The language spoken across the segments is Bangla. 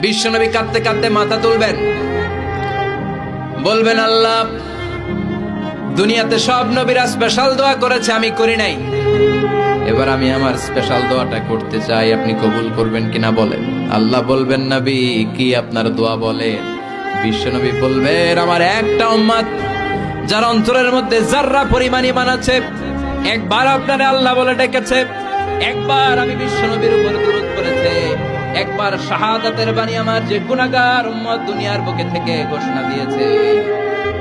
বিশ্বনবী কাঁদতে কাঁদতে মাথা তুলবেন, বলবেন আল্লাহ, দুনিয়াতে সব নবীরা স্পেশাল দোয়া করেছে, আমি করি নাই। এবার আমি আমার স্পেশাল দোয়াটা করতে চাই, আপনি কবুল করবেন কিনা বলেন। আল্লাহ বলবেন, নবী কি আপনার দোয়া বলেন? বিশ্বনবী বলবেন, আমার একটা উম্মত যার অন্তরের মধ্যে যাররা পরিমাণ ঈমান আছে, একবার আপনারে আল্লাহ বলে ডেকেছে, একবার আমি বিশ্বনবীর উপর দুরূদ করেছে, একবার শাহাদাতের বাণী আমার যে গুনাহগার উম্মত দুনিয়ার বুকে থেকে ঘোষণা দিয়েছে,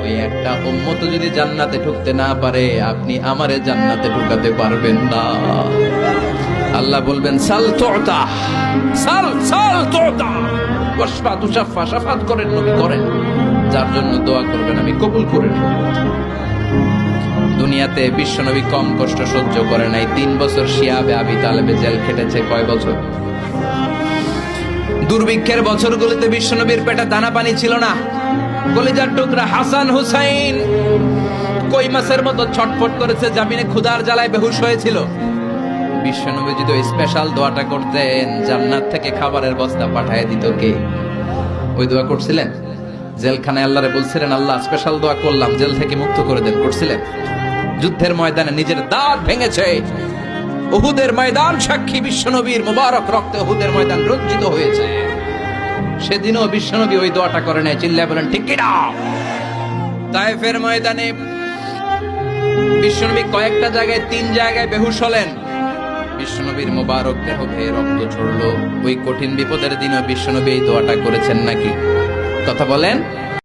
ওই একটা উম্মত যদি জান্নাতে ঢুকতে না পারে, আপনি আমারে জান্নাতে ঢুকাতে পারবেন না। আল্লাহ বলবেন, সাল তুতা, সাল সাল তুতা, ওয়াশফা তুশাফা, শাফাত করেন নবী করেন, যার জন্য দোয়া করবেন আমি কবুল করে নেব। দুনিয়াতে বিশ্বনবী কম কষ্ট সহ্য করে নাই। 3 বছর শিয়াবে আবি তালেবে জেল খেটেছে। কয় বছর? দুর্ভিক্ষের বছরগুলোতে বিশ্বনবীর পেটে দানা পানি ছিল না। কলিজার টুকরা হাসান হুসাইন কই মাছের মতো ছটফট করেছে, জামিনে ক্ষুধার জ্বালায় বেহুশ হয়েছিল। বিশ্বনবী যদি ওই স্পেশাল দোয়াটা করতেন, জান্নাত থেকে খাবারের বস্তা পাঠিয়ে দিত কে? ওই দোয়া করছিলেন? জেলখানায় আল্লাহরে বলছিলেন, আল্লাহ স্পেশাল দোয়া করলাম, জেল থেকে মুক্ত করে দেন, করছিলেন? যুদ্ধের ময়দানে নিজের দাঁত ভেঙেছে, উহুদের ময়দান সাক্ষী, বিশ্বনবীর মুবারক রক্তে উহুদের ময়দান রঞ্জিত হয়েছে। সেদিনও বিশ্বনবী ওই দোয়াটা করে নাই। চিল্লায় বলেন ঠিক কিনা? তায়েফের ময়দানে বিশ্বনবী কয়েকটা জায়গায়, 3 জায়গায় বেহুশ হলেন। বিশ্বনবীর মুবারক দেহ বেয়ে রক্ত ঝরলো। ওই কঠিন বিপদের দিনও বিশ্বনবী এই দোয়াটা করেছেন নাকি? কথা বলেন।